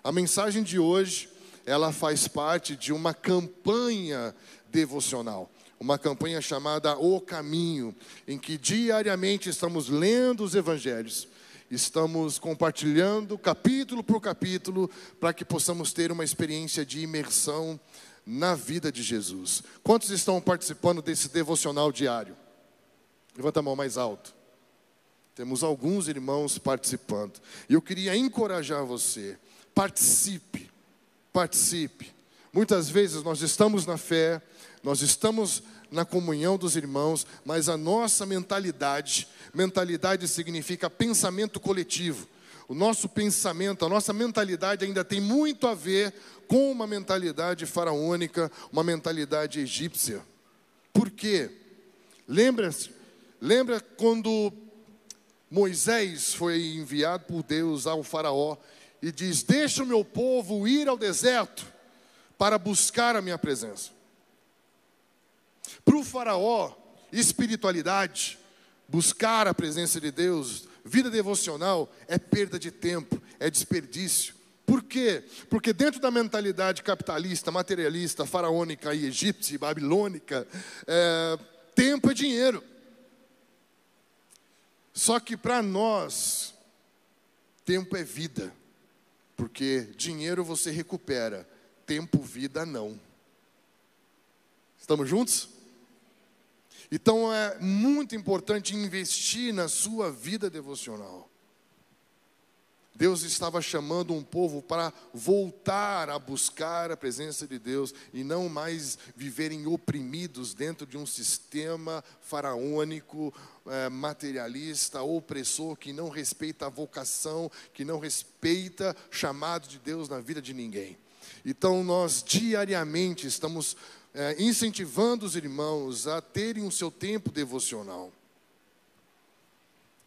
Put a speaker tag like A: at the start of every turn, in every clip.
A: A mensagem de hoje, ela faz parte de uma campanha devocional. Uma campanha chamada O Caminho, em que diariamente estamos lendo os evangelhos. Estamos compartilhando capítulo por capítulo, para que possamos ter uma experiência de imersão na vida de Jesus. Quantos estão participando desse devocional diário? Levanta a mão mais alto. Temos alguns irmãos participando. E eu queria encorajar você. Participe. Muitas vezes nós estamos na fé, nós estamos na comunhão dos irmãos, mas a nossa mentalidade significa pensamento coletivo. O nosso pensamento, a nossa mentalidade ainda tem muito a ver com uma mentalidade faraônica, uma mentalidade egípcia. Por quê? Lembra quando Moisés foi enviado por Deus ao faraó e diz: deixa o meu povo ir ao deserto para buscar a minha presença. Para o faraó, espiritualidade, buscar a presença de Deus, vida devocional, é perda de tempo, é desperdício. Por quê? Porque dentro da mentalidade capitalista, materialista, faraônica e egípcia, babilônica, tempo é dinheiro. Só que para nós, tempo é vida. Porque dinheiro você recupera, tempo, vida não. Estamos juntos? Então é muito importante investir na sua vida devocional. Deus estava chamando um povo para voltar a buscar a presença de Deus e não mais viverem oprimidos dentro de um sistema faraônico, materialista, opressor, que não respeita a vocação, que não respeita o chamado de Deus na vida de ninguém. Então nós diariamente estamos incentivando os irmãos a terem o seu tempo devocional.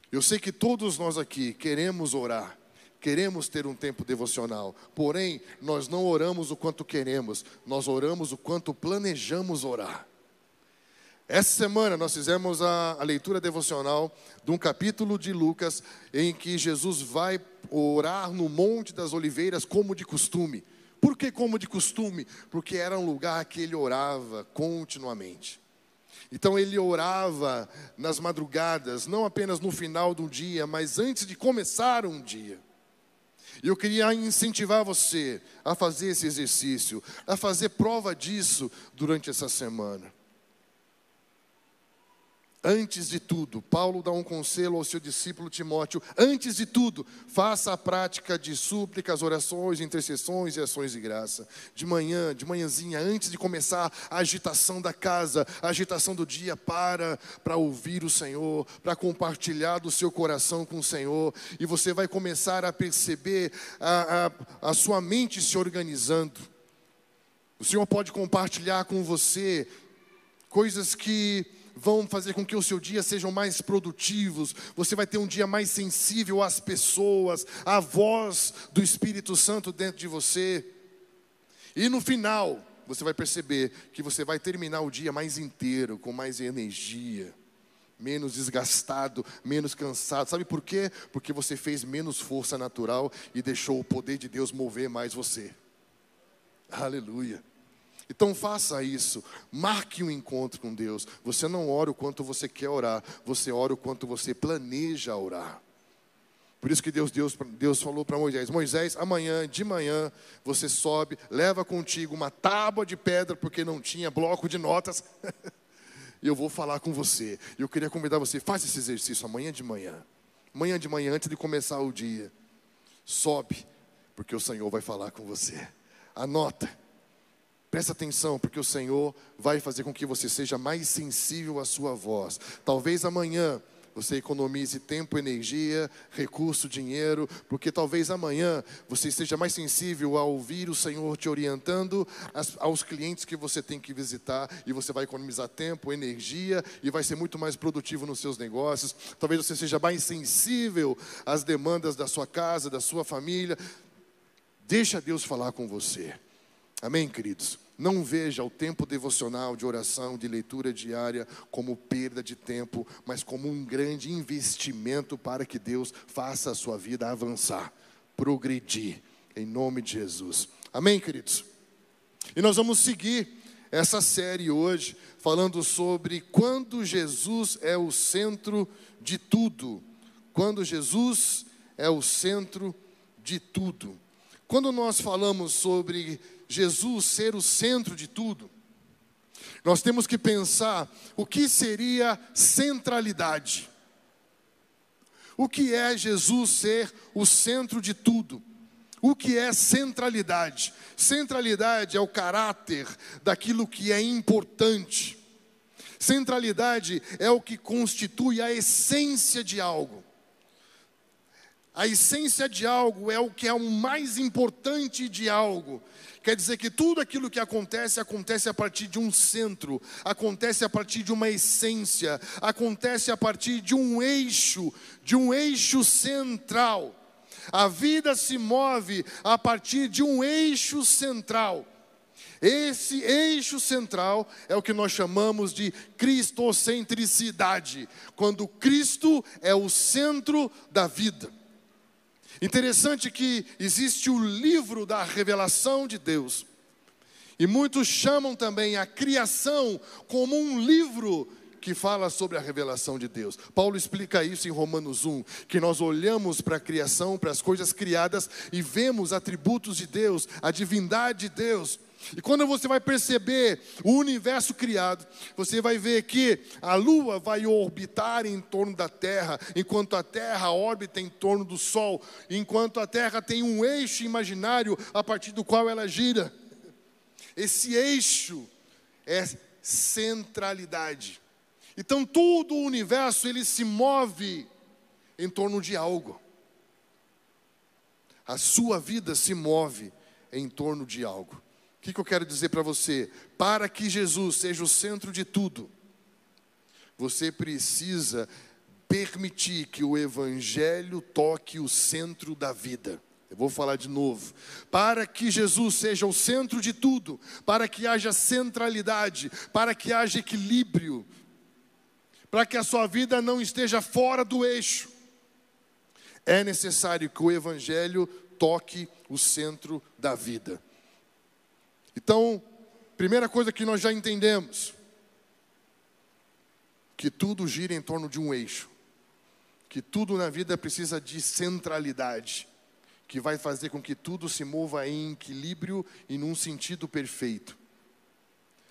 A: Eu sei que todos nós aqui queremos orar. Queremos ter um tempo devocional, porém, nós não oramos o quanto queremos, nós oramos o quanto planejamos orar. Essa semana nós fizemos a leitura devocional de um capítulo de Lucas, em que Jesus vai orar no Monte das Oliveiras como de costume. Por que como de costume? Porque era um lugar que ele orava continuamente. Então ele orava nas madrugadas, não apenas no final do dia, mas antes de começar um dia. E eu queria incentivar você a fazer esse exercício, a fazer prova disso durante essa semana. Antes de tudo, Paulo dá um conselho ao seu discípulo Timóteo: antes de tudo, faça a prática de súplicas, orações, intercessões e ações de graça. De manhãzinha, antes de começar a agitação da casa, a agitação do dia, para ouvir o Senhor, para compartilhar do seu coração com o Senhor. E você vai começar a perceber a sua mente se organizando. O Senhor pode compartilhar com você coisas que vão fazer com que o seu dia sejam mais produtivos. Você vai ter um dia mais sensível às pessoas, à voz do Espírito Santo dentro de você. E no final, você vai perceber que você vai terminar o dia mais inteiro, com mais energia, menos desgastado, menos cansado. Sabe por quê? Porque você fez menos força natural e deixou o poder de Deus mover mais você. Aleluia. Então faça isso, marque um encontro com Deus. Você não ora o quanto você quer orar, você ora o quanto você planeja orar. Por isso que Deus falou para Moisés: Moisés, amanhã, de manhã, você sobe, leva contigo uma tábua de pedra, porque não tinha bloco de notas, e eu vou falar com você. Eu queria convidar você: faça esse exercício amanhã de manhã, antes de começar o dia. Sobe, porque o Senhor vai falar com você. Anota. Presta atenção, porque o Senhor vai fazer com que você seja mais sensível à sua voz. Talvez amanhã você economize tempo, energia, recurso, dinheiro, porque talvez amanhã você esteja mais sensível a ouvir o Senhor te orientando aos clientes que você tem que visitar, e você vai economizar tempo, energia, e vai ser muito mais produtivo nos seus negócios. Talvez você seja mais sensível às demandas da sua casa, da sua família. Deixa Deus falar com você. Amém, queridos? Não veja o tempo devocional de oração, de leitura diária como perda de tempo, mas como um grande investimento para que Deus faça a sua vida avançar, progredir, em nome de Jesus. Amém, queridos? E nós vamos seguir essa série hoje, falando sobre quando Jesus é o centro de tudo. Quando Jesus é o centro de tudo. Quando nós falamos sobre Jesus ser o centro de tudo, nós temos que pensar o que seria centralidade. O que é Jesus ser o centro de tudo? O que é centralidade? Centralidade é o caráter daquilo que é importante. Centralidade é o que constitui a essência de algo. A essência de algo é o que é o mais importante de algo. Quer dizer que tudo aquilo que acontece, acontece a partir de um centro, acontece a partir de uma essência, acontece a partir de um eixo central. A vida se move a partir de um eixo central. Esse eixo central é o que nós chamamos de cristocentricidade, quando Cristo é o centro da vida. Interessante que existe o livro da revelação de Deus, e muitos chamam também a criação como um livro que fala sobre a revelação de Deus. Paulo explica isso em Romanos 1, que nós olhamos para a criação, para as coisas criadas, e vemos atributos de Deus, a divindade de Deus. E quando você vai perceber o universo criado, você vai ver que a Lua vai orbitar em torno da Terra, enquanto a Terra orbita em torno do Sol, enquanto a Terra tem um eixo imaginário a partir do qual ela gira. Esse eixo é centralidade. Então todo o universo ele se move em torno de algo. A sua vida se move em torno de algo. O que eu quero dizer para você? Para que Jesus seja o centro de tudo, você precisa permitir que o Evangelho toque o centro da vida. Eu vou falar de novo. Para que Jesus seja o centro de tudo, para que haja centralidade, para que haja equilíbrio, para que a sua vida não esteja fora do eixo, é necessário que o Evangelho toque o centro da vida. Então, primeira coisa que nós já entendemos, que tudo gira em torno de um eixo, que tudo na vida precisa de centralidade, que vai fazer com que tudo se mova em equilíbrio e num sentido perfeito.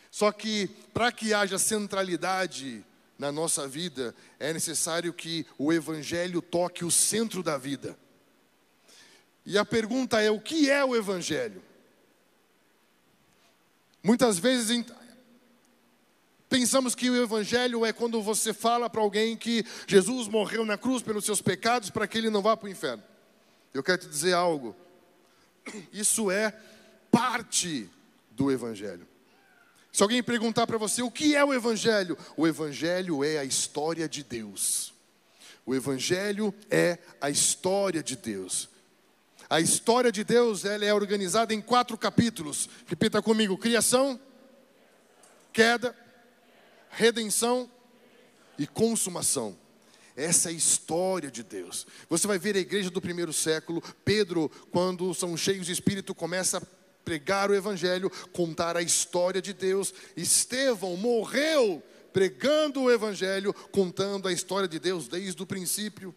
A: Só que, para que haja centralidade na nossa vida, é necessário que o Evangelho toque o centro da vida. E a pergunta é, o que é o Evangelho? Muitas vezes pensamos que o Evangelho é quando você fala para alguém que Jesus morreu na cruz pelos seus pecados para que ele não vá para o inferno. Eu quero te dizer algo. Isso é parte do Evangelho. Se alguém perguntar para você o que é o Evangelho é a história de Deus. O Evangelho é a história de Deus. A história de Deus ela é organizada em 4 capítulos. Repita comigo: criação, queda, redenção e consumação. Essa é a história de Deus. Você vai ver a igreja do primeiro século. Pedro, quando são cheios de Espírito, começa a pregar o Evangelho, contar a história de Deus. Estevão morreu pregando o Evangelho, contando a história de Deus desde o princípio.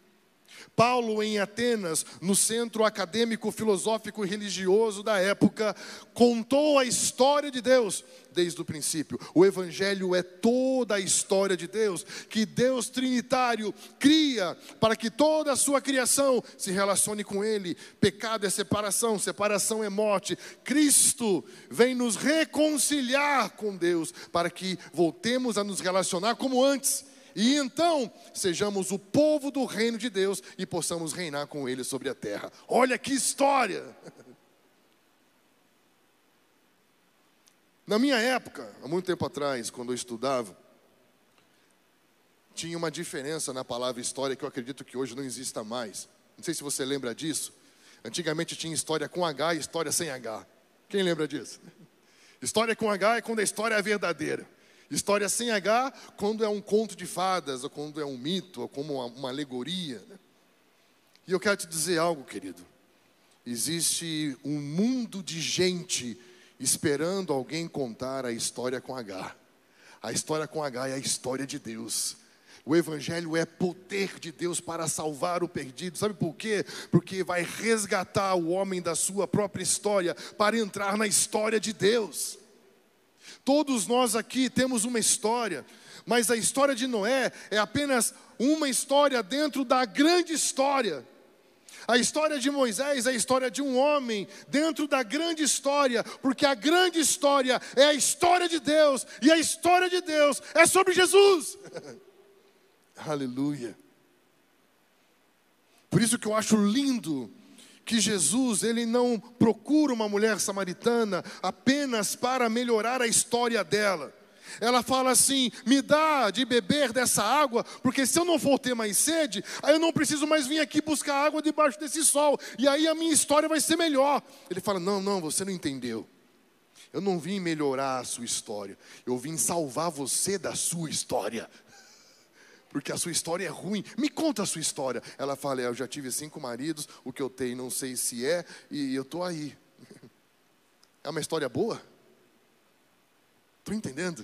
A: Paulo, em Atenas, no centro acadêmico, filosófico e religioso da época, contou a história de Deus desde o princípio. O Evangelho é toda a história de Deus, que Deus Trinitário cria para que toda a sua criação se relacione com Ele. Pecado é separação, separação é morte. Cristo vem nos reconciliar com Deus para que voltemos a nos relacionar como antes. E então, sejamos o povo do reino de Deus e possamos reinar com Ele sobre a terra. Olha que história! Na minha época, há muito tempo atrás, quando eu estudava, tinha uma diferença na palavra história que eu acredito que hoje não exista mais. Não sei se você lembra disso. Antigamente tinha história com H e história sem H. Quem lembra disso? História com H é quando a história é verdadeira. História sem H, quando é um conto de fadas, ou quando é um mito, ou como uma alegoria. E eu quero te dizer algo, querido. existe um mundo de gente esperando alguém contar a história com H. A história com H é a história de Deus. O Evangelho é poder de Deus para salvar o perdido. Sabe por quê? Porque vai resgatar o homem da sua própria história para entrar na história de Deus. Todos nós aqui temos uma história, mas a história de Noé é apenas uma história dentro da grande história. A história de Moisés é a história de um homem dentro da grande história, porque a grande história é a história de Deus, e a história de Deus é sobre Jesus. Aleluia. Por isso que eu acho lindo que Jesus, ele não procura uma mulher samaritana apenas para melhorar a história dela. Ela fala assim: me dá de beber dessa água, porque se eu não for ter mais sede, aí eu não preciso mais vir aqui buscar água debaixo desse sol, e aí a minha história vai ser melhor. Ele fala: não, você não entendeu. Eu não vim melhorar a sua história, eu vim salvar você da sua história. Porque a sua história é ruim. Me conta a sua história. Ela fala: eu já tive 5 maridos, o que eu tenho não sei se é, e eu estou aí. É uma história boa? Estou entendendo?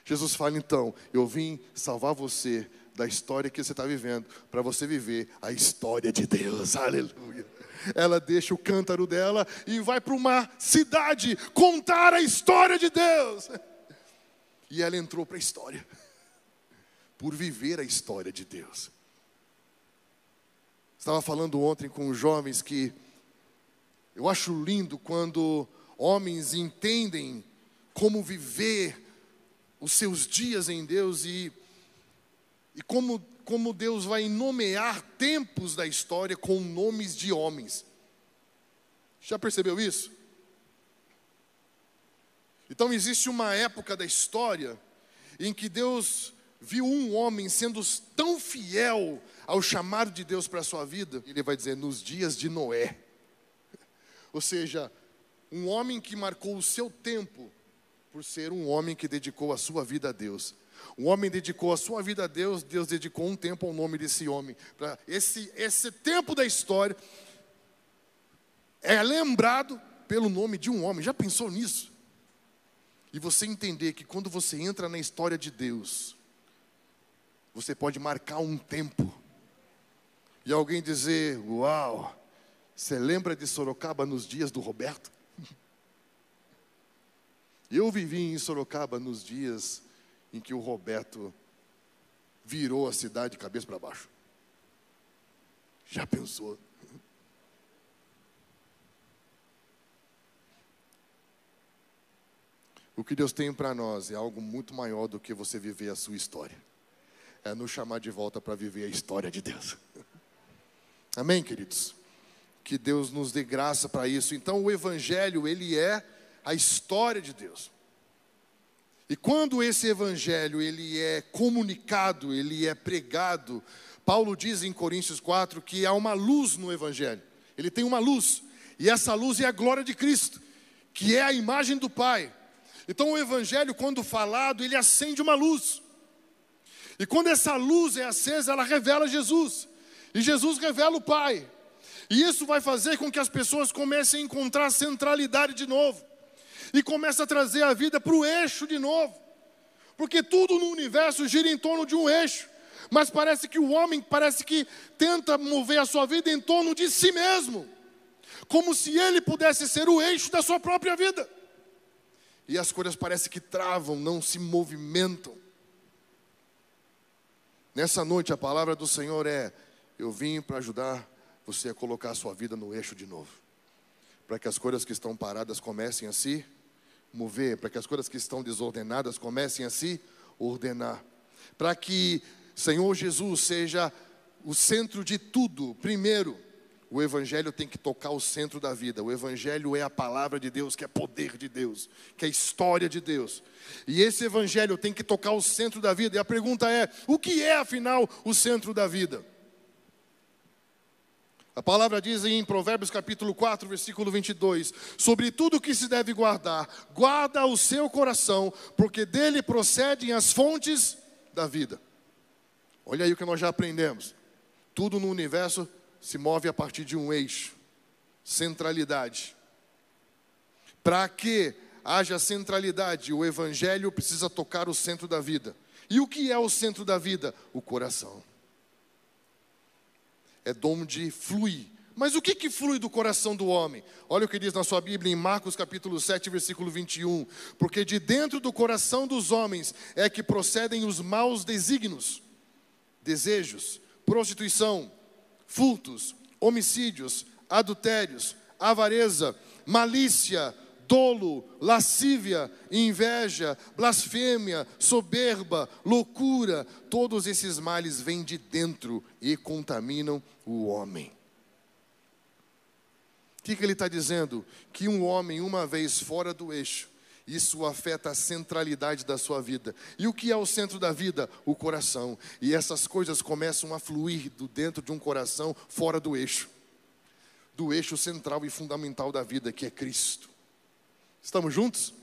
A: Jesus fala: então, eu vim salvar você da história que você está vivendo, para você viver a história de Deus. Aleluia. Ela deixa o cântaro dela e vai para uma cidade contar a história de Deus. E ela entrou para a história por viver a história de Deus. Estava falando ontem com os jovens que eu acho lindo quando homens entendem como viver os seus dias em Deus e como Deus vai nomear tempos da história com nomes de homens. Já percebeu isso? Então existe uma época da história em que Deus viu um homem sendo tão fiel ao chamado de Deus para a sua vida, ele vai dizer: nos dias de Noé. Ou seja, um homem que marcou o seu tempo por ser um homem que dedicou a sua vida a Deus. Um homem dedicou a sua vida a Deus, Deus dedicou um tempo ao nome desse homem. Para esse tempo da história é lembrado pelo nome de um homem. Já pensou nisso? E você entender que quando você entra na história de Deus, você pode marcar um tempo. E alguém dizer: uau, você lembra de Sorocaba nos dias do Roberto? Eu vivi em Sorocaba nos dias em que o Roberto virou a cidade de cabeça para baixo. Já pensou? O que Deus tem para nós é algo muito maior do que você viver a sua história. É nos chamar de volta para viver a história de Deus. Amém, queridos? Que Deus nos dê graça para isso. Então o Evangelho, ele é a história de Deus. E quando esse Evangelho, ele é comunicado, ele é pregado, Paulo diz em Coríntios 4 que há uma luz no Evangelho. Ele tem uma luz, e essa luz é a glória de Cristo, que é a imagem do Pai. Então o Evangelho, quando falado, ele acende uma luz. E quando essa luz é acesa, ela revela Jesus. E Jesus revela o Pai. E isso vai fazer com que as pessoas comecem a encontrar centralidade de novo. E comecem a trazer a vida para o eixo de novo. Porque tudo no universo gira em torno de um eixo. Mas parece que o homem tenta mover a sua vida em torno de si mesmo. Como se ele pudesse ser o eixo da sua própria vida. E as coisas parecem que travam, não se movimentam. Nessa noite a palavra do Senhor é: eu vim para ajudar você a colocar a sua vida no eixo de novo. Para que as coisas que estão paradas comecem a se mover. Para que as coisas que estão desordenadas comecem a se ordenar. Para que Senhor Jesus seja o centro de tudo. Primeiro, o Evangelho tem que tocar o centro da vida. O Evangelho é a palavra de Deus, que é poder de Deus, que é história de Deus. E esse Evangelho tem que tocar o centro da vida. E a pergunta é: o que é afinal o centro da vida? A palavra diz em Provérbios capítulo 4, versículo 22: sobre tudo que se deve guardar, guarda o seu coração, porque dele procedem as fontes da vida. Olha aí o que nós já aprendemos. Tudo no universo se move a partir de um eixo. Centralidade. Para que haja centralidade, o Evangelho precisa tocar o centro da vida. E o que é o centro da vida? O coração. É de onde flui. Mas o que flui do coração do homem? Olha o que diz na sua Bíblia em Marcos capítulo 7, versículo 21. Porque de dentro do coração dos homens é que procedem os maus desígnios, desejos, prostituição, furtos, homicídios, adultérios, avareza, malícia, dolo, lascívia, inveja, blasfêmia, soberba, loucura. Todos esses males vêm de dentro e contaminam o homem. O que ele está dizendo? Que um homem, uma vez fora do eixo, isso afeta a centralidade da sua vida. E o que é o centro da vida? O coração. E essas coisas começam a fluir do dentro de um coração fora do eixo. Do eixo central e fundamental da vida, que é Cristo. Estamos juntos?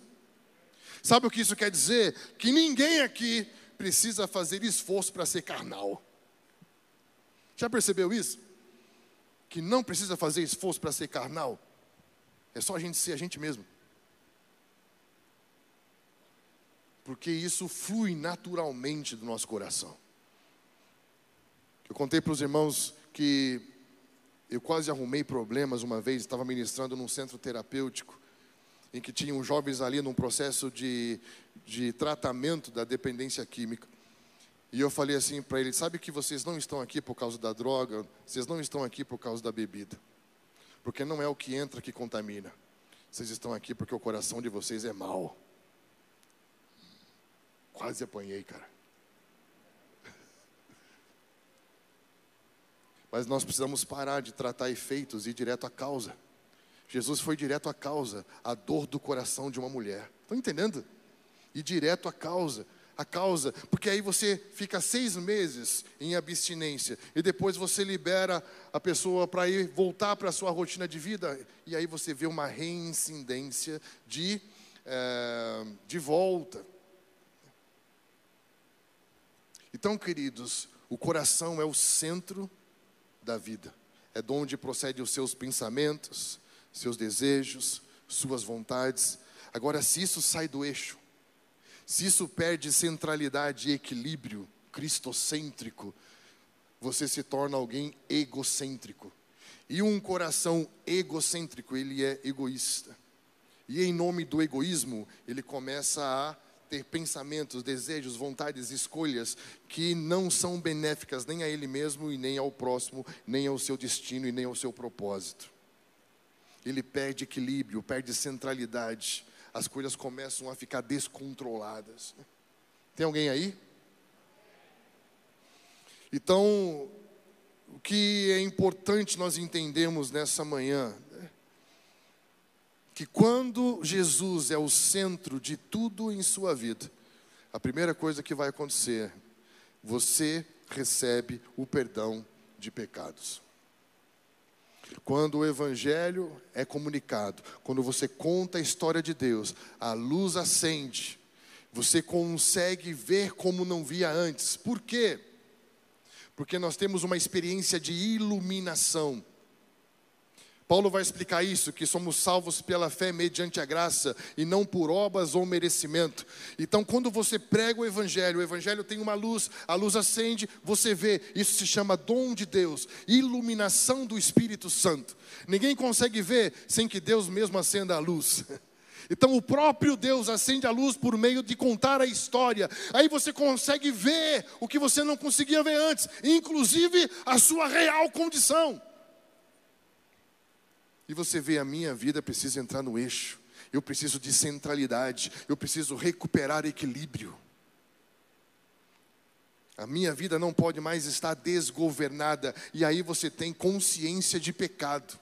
A: Sabe o que isso quer dizer? Que ninguém aqui precisa fazer esforço para ser carnal. Já percebeu isso? Que não precisa fazer esforço para ser carnal. É só a gente ser a gente mesmo. Porque isso flui naturalmente do nosso coração. Eu contei para os irmãos que eu quase arrumei problemas uma vez. Estava ministrando num centro terapêutico, em que tinham jovens ali num processo de tratamento da dependência química. E eu falei assim para eles: sabe que vocês não estão aqui por causa da droga, vocês não estão aqui por causa da bebida. Porque não é o que entra que contamina. Vocês estão aqui porque o coração de vocês é mau. Quase apanhei, cara. Mas nós precisamos parar de tratar efeitos e ir direto à causa. Jesus foi direto à causa, a dor do coração de uma mulher. Estão entendendo? E direto à causa. A causa, porque aí você fica 6 meses em abstinência e depois você libera a pessoa para ir voltar para a sua rotina de vida, e aí você vê uma reincidência de volta. Então, queridos, o coração é o centro da vida. É de onde procedem os seus pensamentos, seus desejos, suas vontades. Agora, se isso sai do eixo, se isso perde centralidade e equilíbrio cristocêntrico, você se torna alguém egocêntrico. E um coração egocêntrico, ele é egoísta. E em nome do egoísmo, ele começa a ter pensamentos, desejos, vontades, escolhas que não são benéficas nem a ele mesmo e nem ao próximo, nem ao seu destino e nem ao seu propósito. Ele perde equilíbrio, perde centralidade. As coisas começam a ficar descontroladas. Tem alguém aí? Então, o que é importante nós entendermos nessa manhã, que quando Jesus é o centro de tudo em sua vida, a primeira coisa que vai acontecer, você recebe o perdão de pecados. Quando o Evangelho é comunicado, quando você conta a história de Deus, a luz acende, você consegue ver como não via antes. Por quê? Porque nós temos uma experiência de iluminação. Paulo vai explicar isso, que somos salvos pela fé mediante a graça e não por obras ou merecimento. Então, quando você prega o Evangelho tem uma luz, a luz acende, você vê, isso se chama dom de Deus, iluminação do Espírito Santo. Ninguém consegue ver sem que Deus mesmo acenda a luz. Então o próprio Deus acende a luz por meio de contar a história. Aí você consegue ver o que você não conseguia ver antes, inclusive a sua real condição. E você vê, a minha vida precisa entrar no eixo. Eu preciso de centralidade. Eu preciso recuperar equilíbrio. A minha vida não pode mais estar desgovernada. E aí você tem consciência de pecado.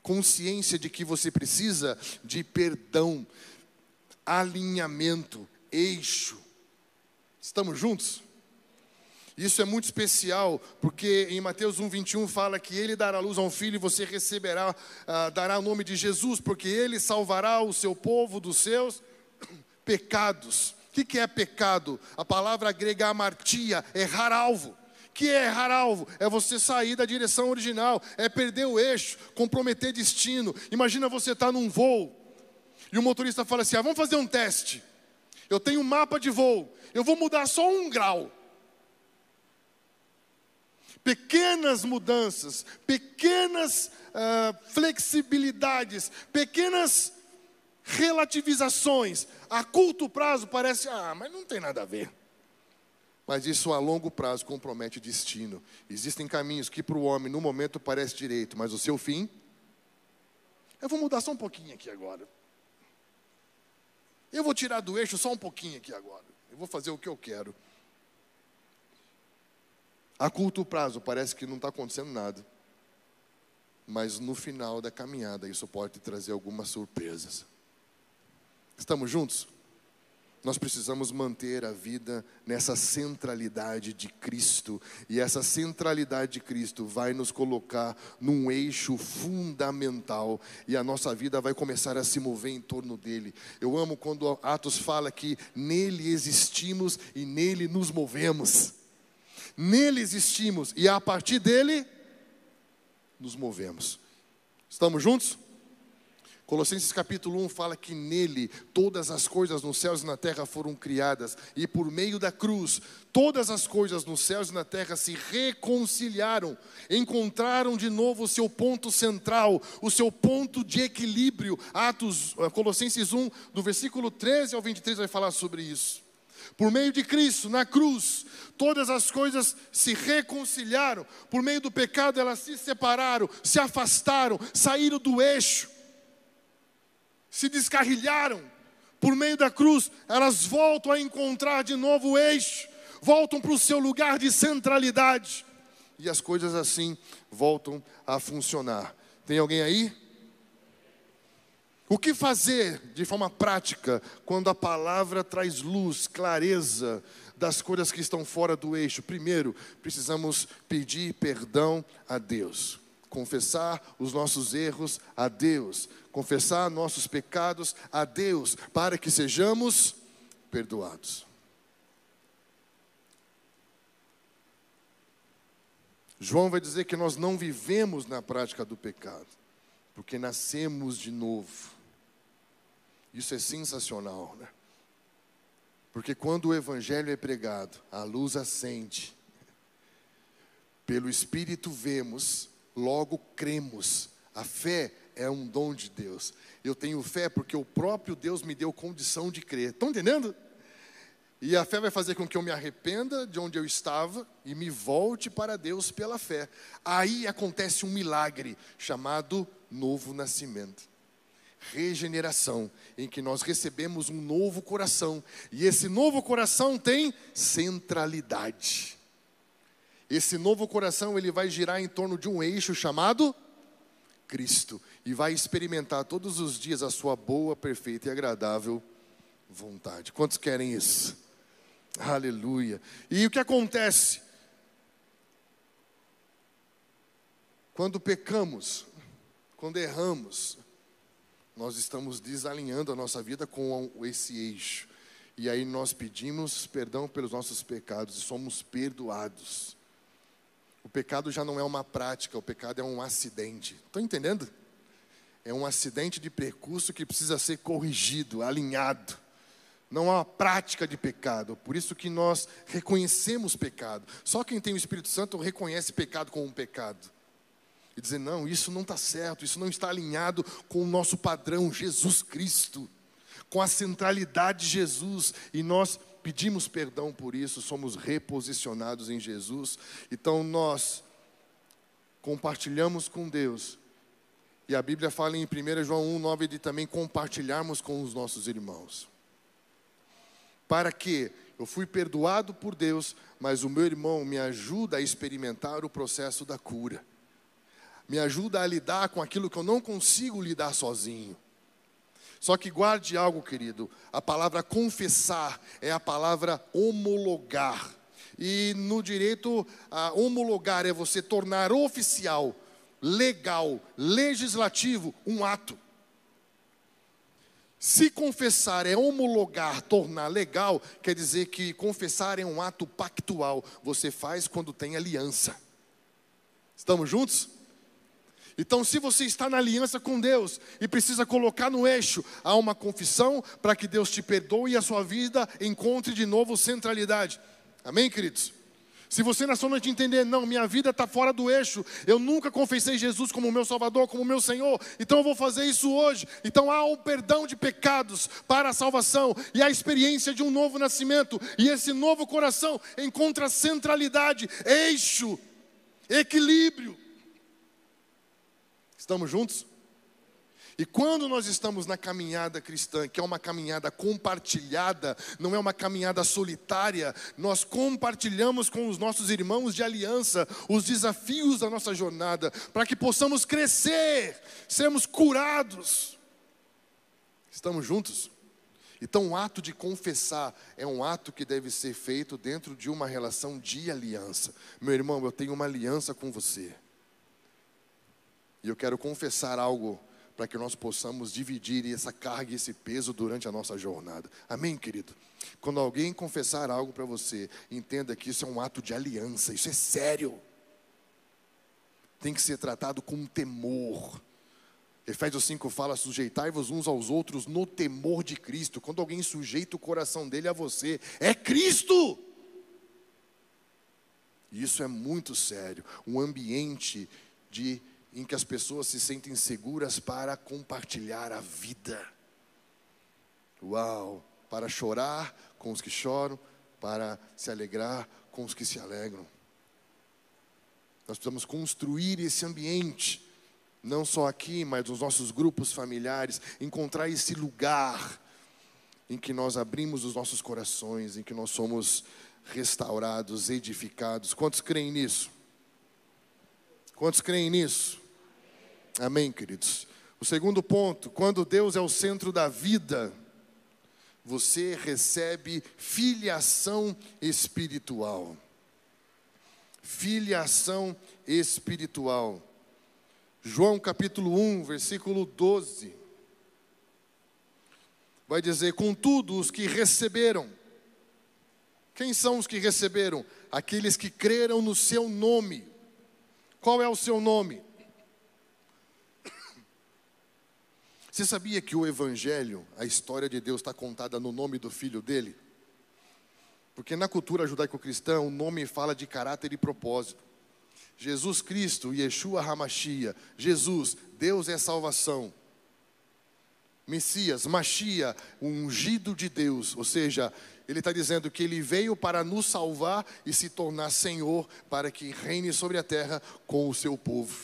A: Consciência de que você precisa de perdão, alinhamento, eixo. Estamos juntos? Isso é muito especial, porque em Mateus 1:21 fala que Ele dará luz a um filho e você receberá, dará o nome de Jesus, porque Ele salvará o seu povo dos seus pecados. O que é pecado? A palavra grega hamartia, errar alvo. que é errar alvo? É você sair da direção original, é perder o eixo, comprometer destino. Imagina você estar num voo e o motorista fala assim: vamos fazer um teste. Eu tenho um mapa de voo, eu vou mudar só 1 grau. Pequenas mudanças, pequenas flexibilidades, pequenas relativizações. A curto prazo parece, mas não tem nada a ver. Mas isso a longo prazo compromete destino. Existem caminhos que para o homem no momento parece direito, mas o seu fim... Eu vou mudar só um pouquinho aqui agora. Eu vou tirar do eixo só um pouquinho aqui agora. Eu vou fazer o que eu quero. A curto prazo parece que não está acontecendo nada. Mas no final da caminhada isso pode te trazer algumas surpresas. Estamos juntos? Nós precisamos manter a vida nessa centralidade de Cristo. E essa centralidade de Cristo vai nos colocar num eixo fundamental. E a nossa vida vai começar a se mover em torno dele. Eu amo quando Atos fala que nele existimos e nele nos movemos. Nele existimos e a partir dele nos movemos. Estamos juntos? Colossenses capítulo 1 fala que nele todas as coisas nos céus e na terra foram criadas. E por meio da cruz, todas as coisas nos céus e na terra se reconciliaram. Encontraram de novo o seu ponto central, o seu ponto de equilíbrio. Colossenses 1, do versículo 13 ao 23 vai falar sobre isso. Por meio de Cristo, na cruz, todas as coisas se reconciliaram. Por meio do pecado elas se separaram, se afastaram, saíram do eixo. Se descarrilharam. Por meio da cruz, elas voltam a encontrar de novo o eixo, voltam para o seu lugar de centralidade, e as coisas assim voltam a funcionar. Tem alguém aí? O que fazer de forma prática quando a palavra traz luz, clareza das coisas que estão fora do eixo? Primeiro, precisamos pedir perdão a Deus. Confessar os nossos erros a Deus, confessar nossos pecados a Deus, para que sejamos perdoados. João vai dizer que nós não vivemos na prática do pecado, porque nascemos de novo. Isso é sensacional, né? Porque quando o evangelho é pregado, a luz acende, pelo Espírito vemos, logo cremos. A fé é um dom de Deus. Eu tenho fé porque o próprio Deus me deu condição de crer. Estão entendendo? E a fé vai fazer com que eu me arrependa de onde eu estava e me volte para Deus pela fé. Aí acontece um milagre chamado novo nascimento. Regeneração, em que nós recebemos um novo coração. E esse novo coração tem centralidade. Esse novo coração, ele vai girar em torno de um eixo chamado Cristo. E vai experimentar todos os dias a sua boa, perfeita e agradável vontade. Quantos querem isso? Aleluia. E o que acontece? Quando pecamos, quando erramos, nós estamos desalinhando a nossa vida com esse eixo. E aí nós pedimos perdão pelos nossos pecados e somos perdoados. O pecado já não é uma prática, o pecado é um acidente. Estão entendendo? É um acidente de percurso que precisa ser corrigido, alinhado. Não há uma prática de pecado. Por isso que nós reconhecemos pecado. Só quem tem o Espírito Santo reconhece pecado como um pecado. E dizer, não, isso não está certo, isso não está alinhado com o nosso padrão, Jesus Cristo. Com a centralidade de Jesus. E nós pedimos perdão por isso, somos reposicionados em Jesus. Então nós compartilhamos com Deus. E a Bíblia fala em 1 João 1,9 de também compartilharmos com os nossos irmãos. Para que eu fui perdoado por Deus, mas o meu irmão me ajuda a experimentar o processo da cura. Me ajuda a lidar com aquilo que eu não consigo lidar sozinho. Só que guarde algo, querido. A palavra confessar é a palavra homologar. E no direito, homologar é você tornar oficial, legal, legislativo, um ato. Se confessar é homologar, tornar legal, quer dizer que confessar é um ato pactual. Você faz quando tem aliança. Estamos juntos? Então, se você está na aliança com Deus e precisa colocar no eixo, há uma confissão para que Deus te perdoe e a sua vida encontre de novo centralidade. Amém, queridos? Se você na sua noite entender, não, minha vida está fora do eixo, eu nunca confessei Jesus como meu Salvador, como meu Senhor, então eu vou fazer isso hoje. Então há um perdão de pecados para a salvação e a experiência de um novo nascimento. E esse novo coração encontra centralidade, eixo, equilíbrio. Estamos juntos? E quando nós estamos na caminhada cristã, que é uma caminhada compartilhada, não é uma caminhada solitária, nós compartilhamos com os nossos irmãos de aliança os desafios da nossa jornada, para que possamos crescer, sermos curados. Estamos juntos? Então o ato de confessar é um ato que deve ser feito dentro de uma relação de aliança. Meu irmão, eu tenho uma aliança com você. E eu quero confessar algo para que nós possamos dividir essa carga e esse peso durante a nossa jornada. Amém, querido? Quando alguém confessar algo para você, entenda que isso é um ato de aliança, isso é sério. Tem que ser tratado com temor. Efésios 5 fala, sujeitai-vos uns aos outros no temor de Cristo. Quando alguém sujeita o coração dele a você, é Cristo! E isso é muito sério. Um ambiente em que as pessoas se sentem seguras para compartilhar a vida. Uau! Para chorar com os que choram, para se alegrar com os que se alegram. Nós precisamos construir esse ambiente, não só aqui, mas nos nossos grupos familiares, encontrar esse lugar em que nós abrimos os nossos corações, em que nós somos restaurados, edificados. Quantos creem nisso? Quantos creem nisso? Amém, queridos? O segundo ponto, quando Deus é o centro da vida, você recebe filiação espiritual. Filiação espiritual. João capítulo 1, versículo 12. Vai dizer, contudo, os que receberam. Quem são os que receberam? Aqueles que creram no seu nome. Qual é o seu nome? Você sabia que o Evangelho, a história de Deus está contada no nome do Filho dele? Porque na cultura judaico-cristã, o nome fala de caráter e propósito. Jesus Cristo, Yeshua HaMashiach, Jesus, Deus é salvação. Messias, Mashia, o ungido de Deus, ou seja, ele está dizendo que ele veio para nos salvar e se tornar Senhor, para que reine sobre a terra com o seu povo.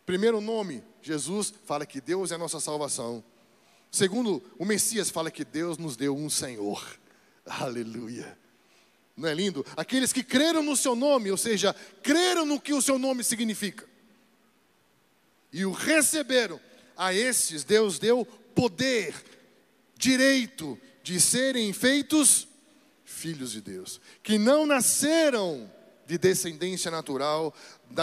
A: Primeiro nome, Jesus, fala que Deus é a nossa salvação. Segundo, o Messias fala que Deus nos deu um Senhor. Aleluia. Não é lindo? Aqueles que creram no seu nome, ou seja, creram no que o seu nome significa. E o receberam. A estes Deus deu poder, direito de serem feitos filhos de Deus. Que não nasceram de descendência natural,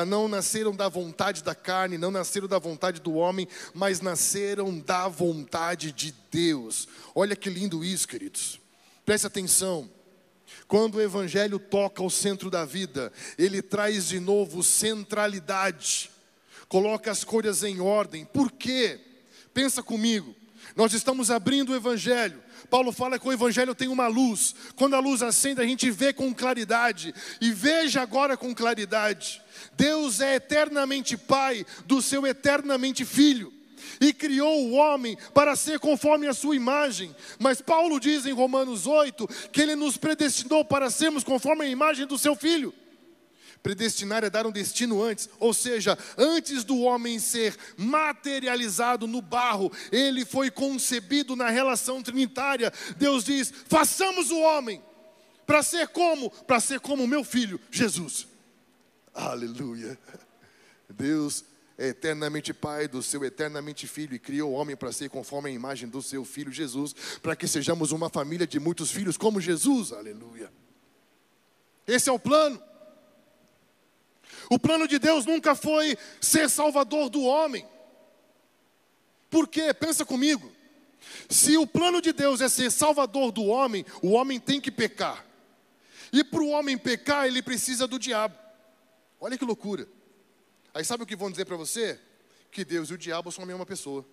A: não nasceram da vontade da carne, não nasceram da vontade do homem, mas nasceram da vontade de Deus. Olha que lindo isso, queridos. Preste atenção. Quando o Evangelho toca o centro da vida, ele traz de novo centralidade. Coloca as coisas em ordem. Por quê? Pensa comigo. Nós estamos abrindo o Evangelho. Paulo fala que o Evangelho tem uma luz. Quando a luz acende, a gente vê com claridade. E veja agora com claridade. Deus é eternamente Pai do seu eternamente Filho. E criou o homem para ser conforme a sua imagem. Mas Paulo diz em Romanos 8 que ele nos predestinou para sermos conforme a imagem do seu Filho. Predestinar é dar um destino antes, ou seja, antes do homem ser materializado no barro, ele foi concebido na relação trinitária. Deus diz, façamos o homem, para ser como? Para ser como o meu filho, Jesus. Aleluia. Deus é eternamente Pai do seu eternamente Filho e criou o homem para ser conforme a imagem do seu Filho Jesus, para que sejamos uma família de muitos filhos como Jesus. Aleluia. Esse é o plano. O plano de Deus nunca foi ser salvador do homem. Por quê? Pensa comigo. Se o plano de Deus é ser salvador do homem, o homem tem que pecar. E para o homem pecar, ele precisa do diabo. Olha que loucura. Aí sabe o que vão dizer para você? Que Deus e o diabo são a mesma pessoa.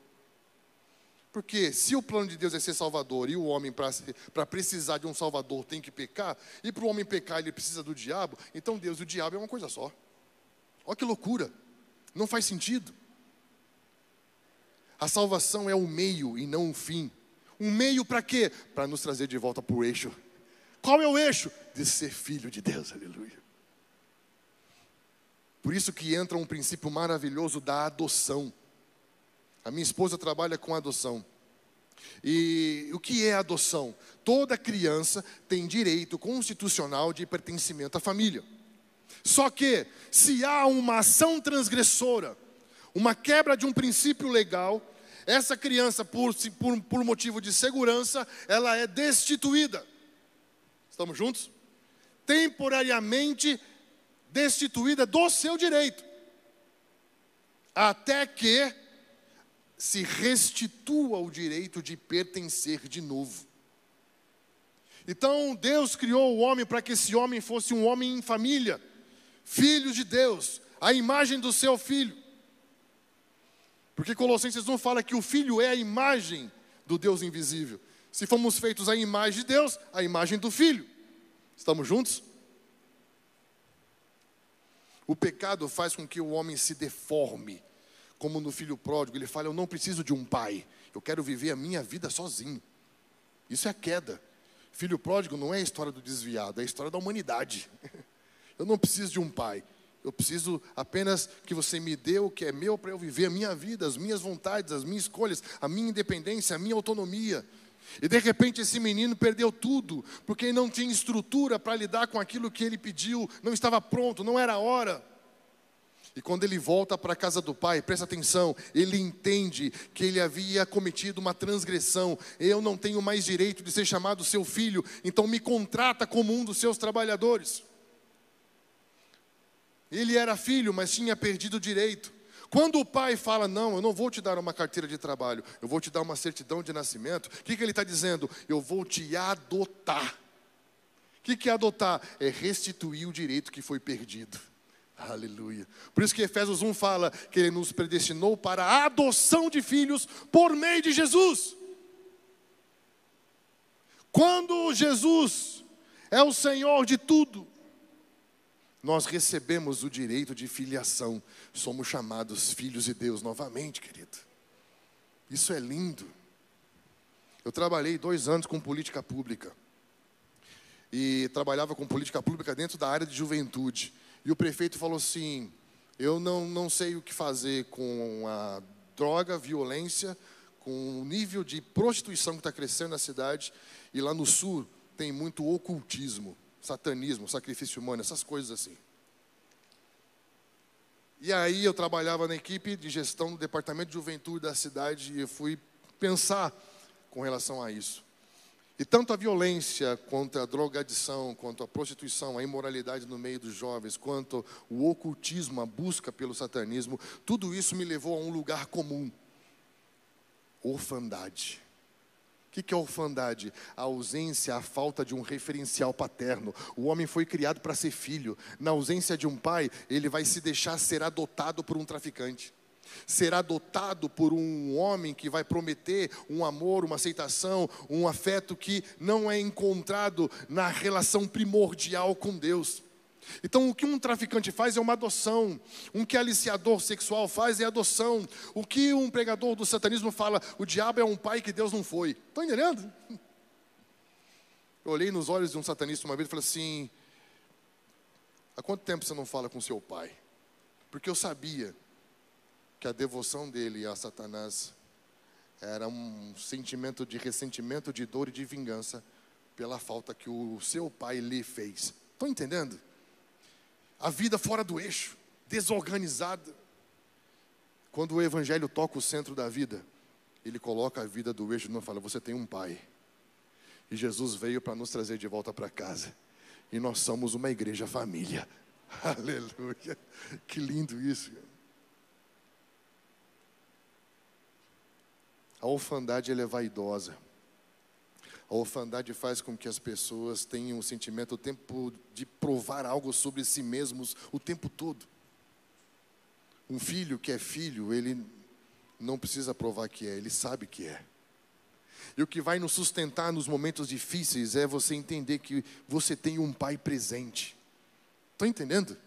A: Porque se o plano de Deus é ser salvador e o homem, para precisar de um salvador, tem que pecar, e para o homem pecar ele precisa do diabo, então Deus e o diabo é uma coisa só. Olha que loucura. Não faz sentido. A salvação é o meio e não o fim. Um meio para quê? Para nos trazer de volta para o eixo. Qual é o eixo? De ser filho de Deus, aleluia. Por isso que entra um princípio maravilhoso da adoção. A minha esposa trabalha com adoção. E o que é adoção? Toda criança tem direito constitucional de pertencimento à família. Só que, se há uma ação transgressora, uma quebra de um princípio legal, essa criança, por motivo de segurança, ela é destituída. Estamos juntos? Temporariamente destituída do seu direito. Até que se restitua o direito de pertencer de novo. Então, Deus criou o homem para que esse homem fosse um homem em família, filho de Deus, a imagem do seu filho. Porque Colossenses 1 fala que o filho é a imagem do Deus invisível. Se fomos feitos à imagem de Deus, a imagem do filho. Estamos juntos? O pecado faz com que o homem se deforme. Como no filho pródigo, ele fala: eu não preciso de um pai, eu quero viver a minha vida sozinho. Isso é a queda. Filho pródigo não é a história do desviado, é a história da humanidade. Eu não preciso de um pai, eu preciso apenas que você me dê o que é meu para eu viver a minha vida, as minhas vontades, as minhas escolhas, a minha independência, a minha autonomia. E de repente esse menino perdeu tudo, porque ele não tinha estrutura para lidar com aquilo que ele pediu, não estava pronto, não era a hora. E quando ele volta para a casa do pai, presta atenção, ele entende que ele havia cometido uma transgressão. Eu não tenho mais direito de ser chamado seu filho, então me contrata como um dos seus trabalhadores. Ele era filho, mas tinha perdido o direito. Quando o pai fala: não, eu não vou te dar uma carteira de trabalho, eu vou te dar uma certidão de nascimento, o que ele está dizendo? Eu vou te adotar. O que é adotar? É restituir o direito que foi perdido. Aleluia. Por isso que Efésios 1 fala que ele nos predestinou para a adoção de filhos por meio de Jesus. Quando Jesus é o Senhor de tudo, nós recebemos o direito de filiação. Somos chamados filhos de Deus novamente, querido. Isso é lindo. Eu trabalhei 2 anos com política pública. E trabalhava com política pública dentro da área de juventude. E o prefeito falou assim: eu não sei o que fazer com a droga, violência, com o nível de prostituição que está crescendo na cidade. E lá no sul tem muito ocultismo, satanismo, sacrifício humano, essas coisas assim. E aí eu trabalhava na equipe de gestão do departamento de juventude da cidade e eu fui pensar com relação a isso. E tanto a violência, quanto a drogadição, quanto a prostituição, a imoralidade no meio dos jovens, quanto o ocultismo, a busca pelo satanismo, tudo isso me levou a um lugar comum: orfandade. O que é orfandade? A ausência, a falta de um referencial paterno. O homem foi criado para ser filho. Na ausência de um pai, ele vai se deixar ser adotado por um traficante. Ser adotado por um homem que vai prometer um amor, uma aceitação, um afeto que não é encontrado na relação primordial com Deus. Então o que um traficante faz é uma adoção. Um que aliciador sexual faz é adoção. O que um pregador do satanismo fala: o diabo é um pai que Deus não foi. Estão entendendo? Eu olhei nos olhos de um satanista uma vez e falei assim: há quanto tempo você não fala com seu pai? Porque eu sabia que a devoção dele a Satanás era um sentimento de ressentimento, de dor e de vingança pela falta que o seu pai lhe fez. Estão entendendo? A vida fora do eixo, desorganizada. Quando o evangelho toca o centro da vida, ele coloca a vida do eixo e não fala: você tem um pai. E Jesus veio para nos trazer de volta para casa. E nós somos uma igreja família. Aleluia. Que lindo isso. A orfandade, ela é vaidosa. A orfandade faz com que as pessoas tenham o sentimento o tempo de provar algo sobre si mesmos o tempo todo. Um filho que é filho, ele não precisa provar que é, ele sabe que é. E o que vai nos sustentar nos momentos difíceis é você entender que você tem um pai presente. Estão entendendo?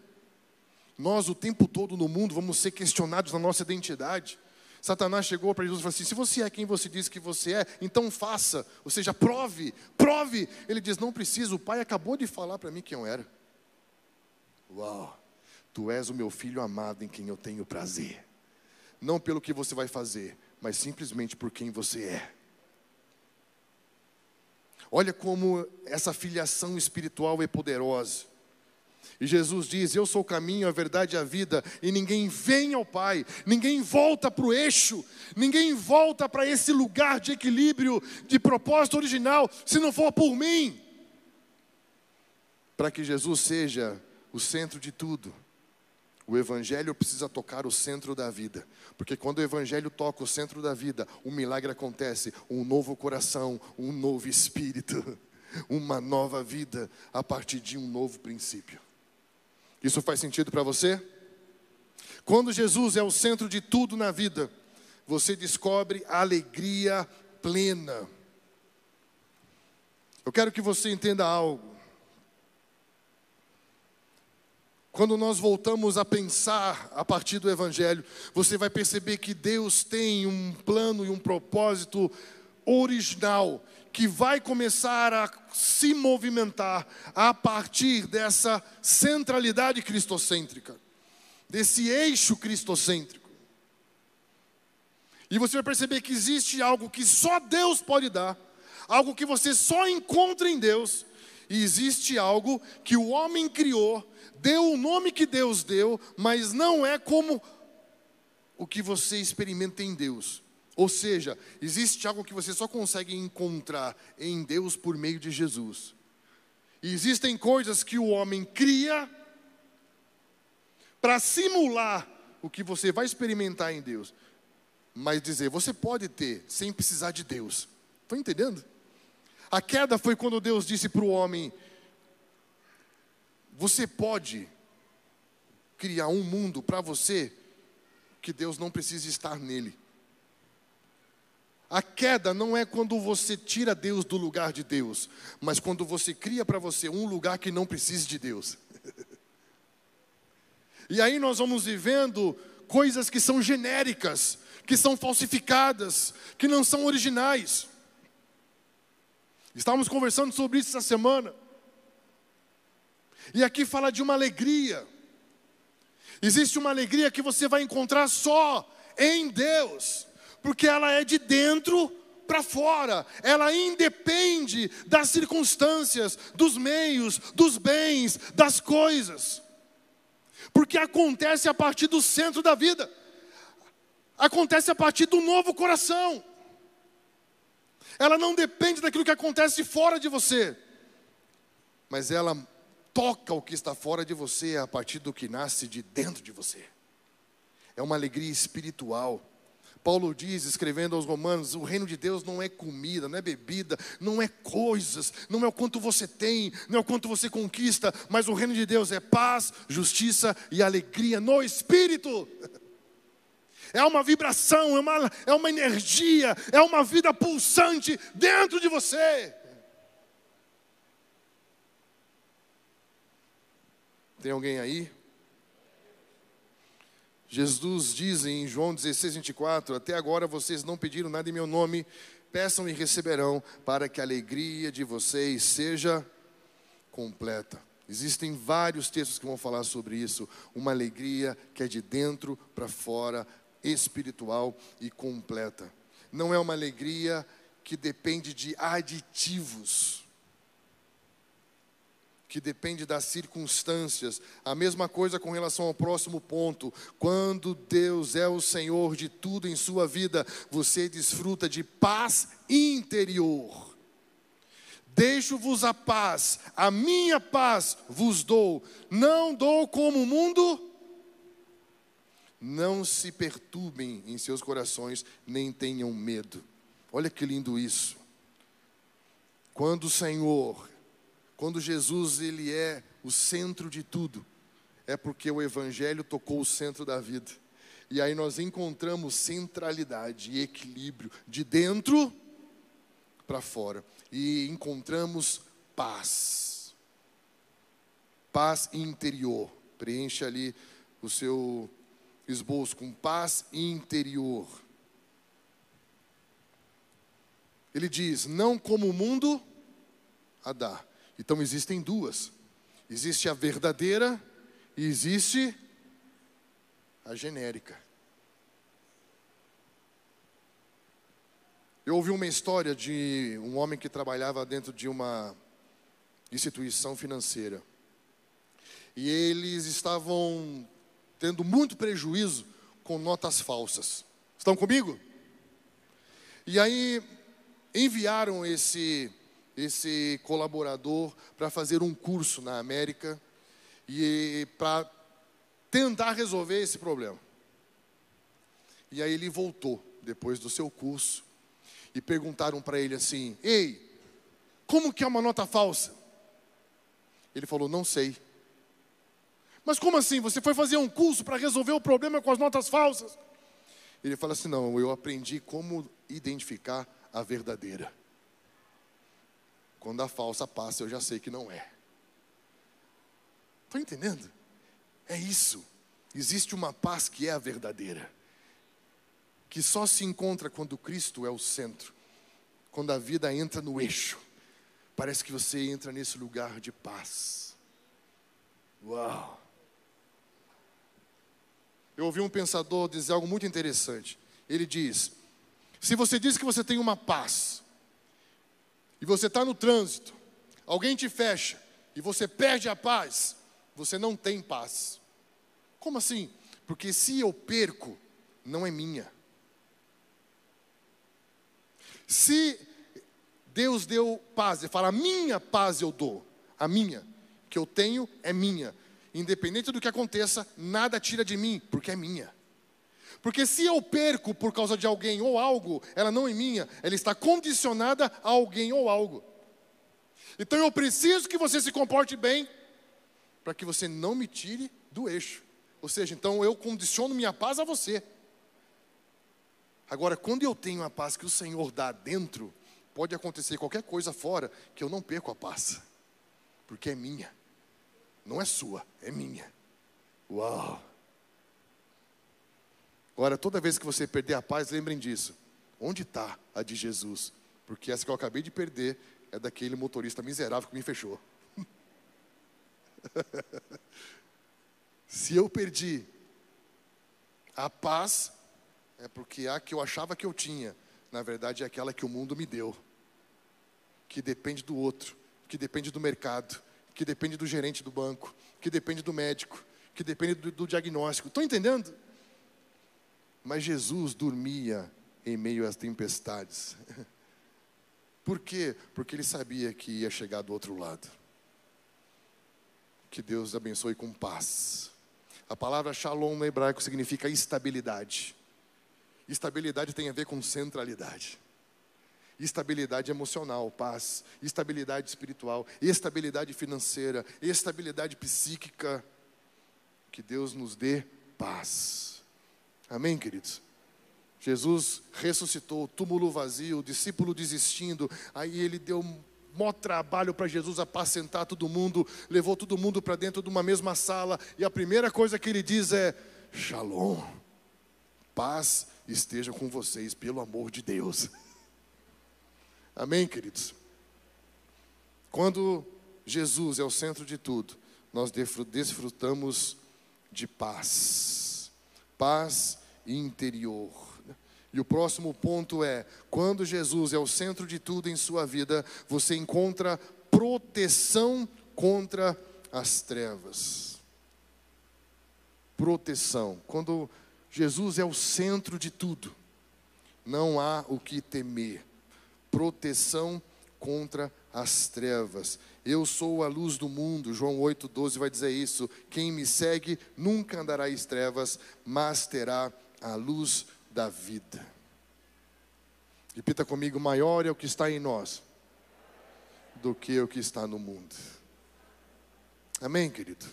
A: Nós o tempo todo no mundo vamos ser questionados na nossa identidade. Satanás chegou para Jesus e falou assim: se você é quem você diz que você é, então faça, ou seja, prove. Ele diz: não preciso, o pai acabou de falar para mim quem eu era. Uau, tu és o meu filho amado em quem eu tenho prazer. Não pelo que você vai fazer, mas simplesmente por quem você é. Olha como essa filiação espiritual é poderosa. E Jesus diz: eu sou o caminho, a verdade e a vida, e ninguém vem ao Pai, ninguém volta para o eixo, ninguém volta para esse lugar de equilíbrio, de propósito original, se não for por mim. Para que Jesus seja o centro de tudo, o Evangelho precisa tocar o centro da vida, porque quando o Evangelho toca o centro da vida, um milagre acontece, um novo coração, um novo espírito, uma nova vida, a partir de um novo princípio. Isso faz sentido para você? Quando Jesus é o centro de tudo na vida, você descobre a alegria plena. Eu quero que você entenda algo. Quando nós voltamos a pensar a partir do Evangelho, você vai perceber que Deus tem um plano e um propósito original, que vai começar a se movimentar a partir dessa centralidade cristocêntrica, desse eixo cristocêntrico. E você vai perceber que existe algo que só Deus pode dar, algo que você só encontra em Deus, e existe algo que o homem criou, deu o nome que Deus deu, mas não é como o que você experimenta em Deus. Ou seja, existe algo que você só consegue encontrar em Deus por meio de Jesus. E existem coisas que o homem cria para simular o que você vai experimentar em Deus. Mas dizer, você pode ter sem precisar de Deus. Estão entendendo? A queda foi quando Deus disse para o homem: você pode criar um mundo para você que Deus não precisa estar nele. A queda não é quando você tira Deus do lugar de Deus, mas quando você cria para você um lugar que não precise de Deus. E aí nós vamos vivendo coisas que são genéricas, que são falsificadas, que não são originais. Estávamos conversando sobre isso essa semana. E aqui fala de uma alegria. Existe uma alegria que você vai encontrar só em Deus, porque ela é de dentro para fora. Ela independe das circunstâncias, dos meios, dos bens, das coisas. Porque acontece a partir do centro da vida. Acontece a partir do novo coração. Ela não depende daquilo que acontece fora de você, mas ela toca o que está fora de você a partir do que nasce de dentro de você. É uma alegria espiritual. Paulo diz, escrevendo aos Romanos: o reino de Deus não é comida, não é bebida, não é coisas, não é o quanto você tem, não é o quanto você conquista, mas o reino de Deus é paz, justiça e alegria no Espírito. É uma vibração, é uma energia, é uma vida pulsante dentro de você. Tem alguém aí? Jesus diz em João 16, 24: até agora vocês não pediram nada em meu nome, peçam e receberão, para que a alegria de vocês seja completa. Existem vários textos que vão falar sobre isso. Uma alegria que é de dentro para fora, espiritual e completa. Não é uma alegria que depende de aditivos, que depende das circunstâncias. A mesma coisa com relação ao próximo ponto. Quando Deus é o Senhor de tudo em sua vida, você desfruta de paz interior. Deixo-vos a paz, a minha paz vos dou. Não dou como o mundo Não se perturbem em seus corações, nem tenham medo. Olha que lindo isso. Quando Jesus, ele é o centro de tudo, é porque o Evangelho tocou o centro da vida. E aí nós encontramos centralidade e equilíbrio de dentro para fora. E encontramos paz. Paz interior. Preencha ali o seu esboço com paz interior. Ele diz, não como o mundo a dá. Então existem duas. Existe a verdadeira e existe a genérica. Eu ouvi uma história de um homem que trabalhava dentro de uma instituição financeira. E eles estavam tendo muito prejuízo com notas falsas. Estão comigo? E aí enviaram esse colaborador para fazer um curso na América e para tentar resolver esse problema. E aí ele voltou depois do seu curso e perguntaram para ele assim: ei, como que é uma nota falsa? Ele falou: não sei. Mas como assim? Você foi fazer um curso para resolver o problema com as notas falsas? Ele fala assim: não, eu aprendi como identificar a verdadeira. Quando a falsa passa, eu já sei que não é. Estão entendendo? É isso. Existe uma paz que é a verdadeira, que só se encontra quando Cristo é o centro, quando a vida entra no eixo. Parece que você entra nesse lugar de paz. Uau! Eu ouvi um pensador dizer algo muito interessante. Ele diz: se você diz que você tem uma paz, e você está no trânsito, alguém te fecha, e você perde a paz, você não tem paz. Como assim? Porque se eu perco, não é minha. Se Deus deu paz, Ele fala: a minha paz eu dou, a minha, que eu tenho é minha. Independente do que aconteça, nada tira de mim, porque é minha. Porque se eu perco por causa de alguém ou algo, ela não é minha, ela está condicionada a alguém ou algo. Então eu preciso que você se comporte bem, para que você não me tire do eixo. Ou seja, então eu condiciono minha paz a você. Agora, quando eu tenho a paz que o Senhor dá dentro, pode acontecer qualquer coisa fora, que eu não perco a paz. Porque é minha. Não é sua, é minha. Uau! Agora, toda vez que você perder a paz, lembrem disso. Onde está a de Jesus? Porque essa que eu acabei de perder é daquele motorista miserável que me fechou. Se eu perdi a paz, é porque a que eu achava que eu tinha, na verdade é aquela que o mundo me deu. Que depende do outro, que depende do mercado, que depende do gerente do banco, que depende do médico, que depende do diagnóstico. Estão entendendo? Mas Jesus dormia em meio às tempestades. Por quê? Porque ele sabia que ia chegar do outro lado. Que Deus abençoe com paz. A palavra shalom no hebraico significa estabilidade. Estabilidade tem a ver com centralidade. Estabilidade emocional, paz. Estabilidade espiritual, estabilidade financeira, estabilidade psíquica. Que Deus nos dê paz. Amém, queridos? Jesus ressuscitou, túmulo vazio, o discípulo desistindo. Aí ele deu maior trabalho para Jesus apacentar todo mundo, levou todo mundo para dentro de uma mesma sala, e a primeira coisa que ele diz é: Shalom, paz esteja com vocês, pelo amor de Deus. Amém, queridos? Quando Jesus é o centro de tudo, nós desfrutamos de paz, paz interior. E o próximo ponto é: quando Jesus é o centro de tudo em sua vida, você encontra proteção contra as trevas. Proteção. Quando Jesus é o centro de tudo, não há o que temer. Proteção contra as trevas. Eu sou a luz do mundo. João 8,12 vai dizer isso. Quem me segue nunca andará em trevas, mas terá a luz da vida. Repita comigo: maior é o que está em nós do que o que está no mundo. Amém, querido?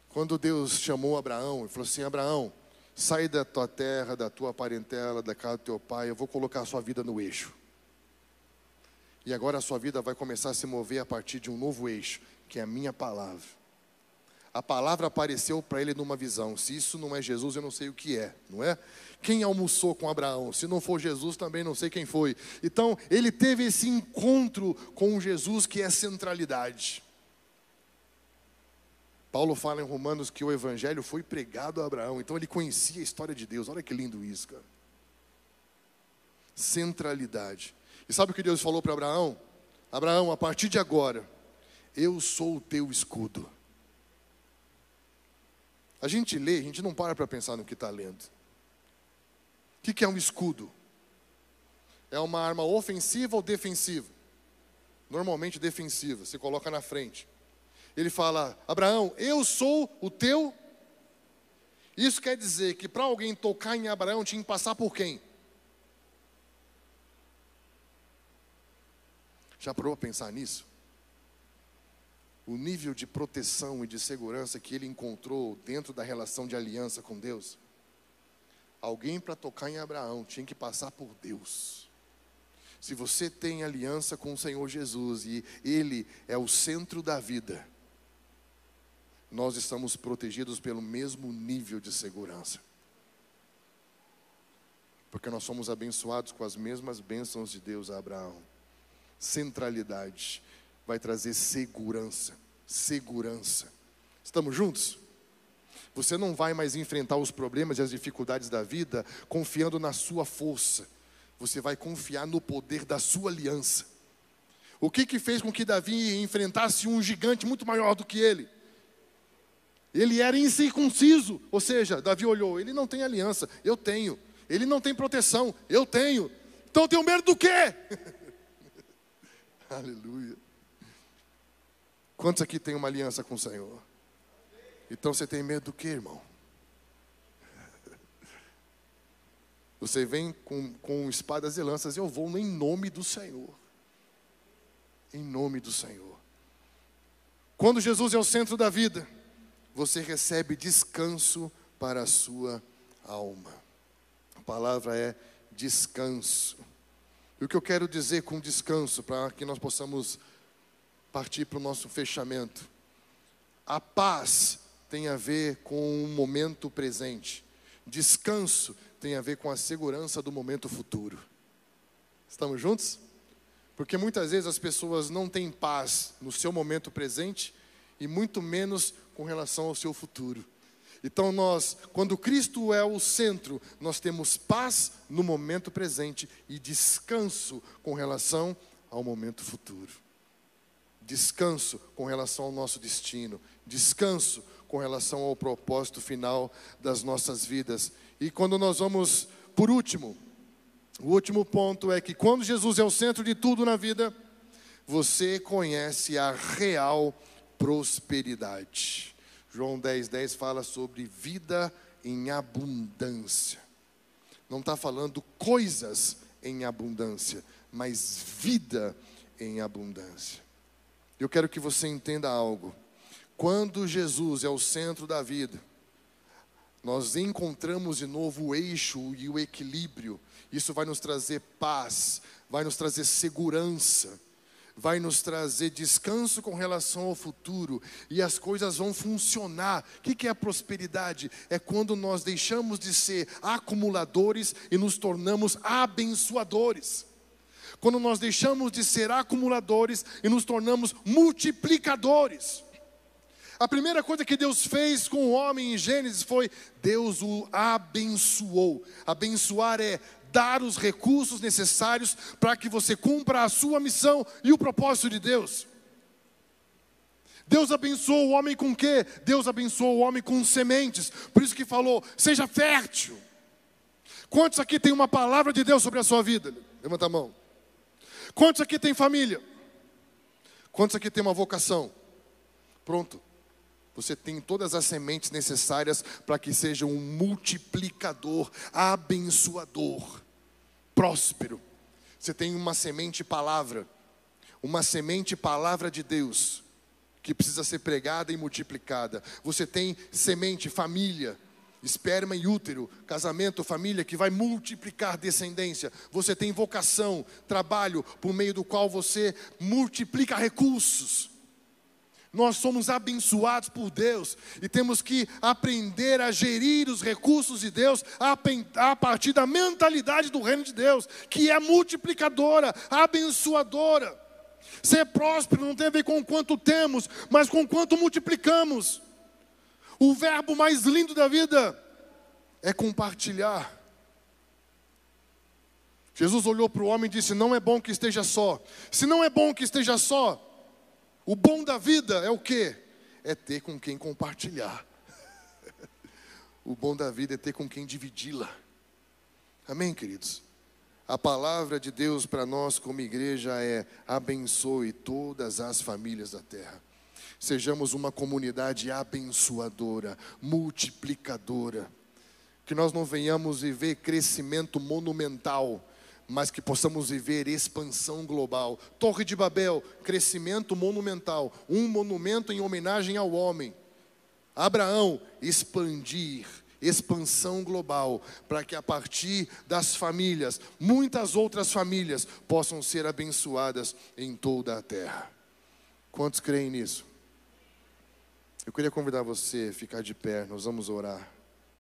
A: Quando Deus chamou Abraão e falou assim: Abraão, sai da tua terra, da tua parentela, da casa do teu pai, eu vou colocar a sua vida no eixo. E agora a sua vida vai começar a se mover a partir de um novo eixo, que é a minha palavra. A palavra apareceu para ele numa visão. Se isso não é Jesus, eu não sei o que é, não é? Quem almoçou com Abraão? Se não for Jesus, também não sei quem foi. Então, ele teve esse encontro com Jesus, que é centralidade. Paulo fala em Romanos que o evangelho foi pregado a Abraão. Então, ele conhecia a história de Deus. Olha que lindo isso, cara. Centralidade. E sabe o que Deus falou para Abraão? Abraão, a partir de agora, eu sou o teu escudo. A gente lê, a gente não para pensar no que está lendo. O que é um escudo? É uma arma ofensiva ou defensiva? Normalmente defensiva, você coloca na frente. Ele fala: Abraão, eu sou o teu. Isso quer dizer que para alguém tocar em Abraão tinha que passar por quem? Já parou a pensar nisso? O nível de proteção e de segurança que ele encontrou dentro da relação de aliança com Deus. Alguém para tocar em Abraão tinha que passar por Deus. Se você tem aliança com o Senhor Jesus e Ele é o centro da vida, nós estamos protegidos pelo mesmo nível de segurança. Porque nós somos abençoados com as mesmas bênçãos de Deus a Abraão. Centralidade vai trazer segurança. Segurança. Estamos juntos? Você não vai mais enfrentar os problemas e as dificuldades da vida confiando na sua força. Você vai confiar no poder da sua aliança. O que fez com que Davi enfrentasse um gigante muito maior do que ele? Ele era incircunciso. Ou seja, Davi olhou: ele não tem aliança, eu tenho. Ele não tem proteção, eu tenho. Então eu tenho medo do quê? Aleluia. Quantos aqui tem uma aliança com o Senhor? Então você tem medo do quê, irmão? Você vem com espadas e lanças: eu vou em nome do Senhor. Em nome do Senhor. Quando Jesus é o centro da vida, você recebe descanso para a sua alma. A palavra é descanso. E o que eu quero dizer com descanso, para que nós possamos partir para o nosso fechamento? A paz tem a ver com o momento presente. Descanso tem a ver com a segurança do momento futuro. Estamos juntos? Porque muitas vezes as pessoas não têm paz no seu momento presente e muito menos com relação ao seu futuro. Então quando Cristo é o centro, nós temos paz no momento presente e descanso com relação ao momento futuro. Descanso com relação ao nosso destino. Descanso com relação ao propósito final das nossas vidas. E quando nós vamos, por último, o último ponto é que quando Jesus é o centro de tudo na vida, você conhece a real prosperidade. João 10,10 fala sobre vida em abundância. Não está falando coisas em abundância, mas vida em abundância. Eu quero que você entenda algo. Quando Jesus é o centro da vida, nós encontramos de novo o eixo e o equilíbrio. Isso vai nos trazer paz, vai nos trazer segurança, vai nos trazer descanso com relação ao futuro, e as coisas vão funcionar. O que é a prosperidade? É quando nós deixamos de ser acumuladores e nos tornamos abençoadores. Quando nós deixamos de ser acumuladores e nos tornamos multiplicadores. A primeira coisa que Deus fez com o homem em Gênesis foi: Deus o abençoou. Abençoar é dar os recursos necessários para que você cumpra a sua missão e o propósito de Deus. Deus abençoou o homem com o quê? Deus abençoou o homem com sementes. Por isso que falou: seja fértil. Quantos aqui tem uma palavra de Deus sobre a sua vida? Levanta a mão. Quantos aqui tem família? Quantos aqui tem uma vocação? Pronto. Você tem todas as sementes necessárias para que seja um multiplicador, abençoador, próspero. Você tem uma semente palavra de Deus, que precisa ser pregada e multiplicada. Você tem semente, família, esperma e útero, casamento, família, que vai multiplicar descendência. Você tem vocação, trabalho, por meio do qual você multiplica recursos. Nós somos abençoados por Deus e temos que aprender a gerir os recursos de Deus a partir da mentalidade do reino de Deus, que é multiplicadora, abençoadora. Ser próspero não tem a ver com quanto temos, mas com quanto multiplicamos. O verbo mais lindo da vida é compartilhar. Jesus olhou para o homem e disse: não é bom que esteja só. Se não é bom que esteja só, o bom da vida é o quê? É ter com quem compartilhar. O bom da vida é ter com quem dividi-la. Amém, queridos? A palavra de Deus para nós como igreja é: abençoe todas as famílias da terra. Sejamos uma comunidade abençoadora, multiplicadora. Que nós não venhamos viver crescimento monumental, mas que possamos viver expansão global. Torre de Babel, crescimento monumental, um monumento em homenagem ao homem. Abraão, expandir, expansão global, para que a partir das famílias, muitas outras famílias possam ser abençoadas em toda a terra. Quantos creem nisso? Eu queria convidar você a ficar de pé, nós vamos orar.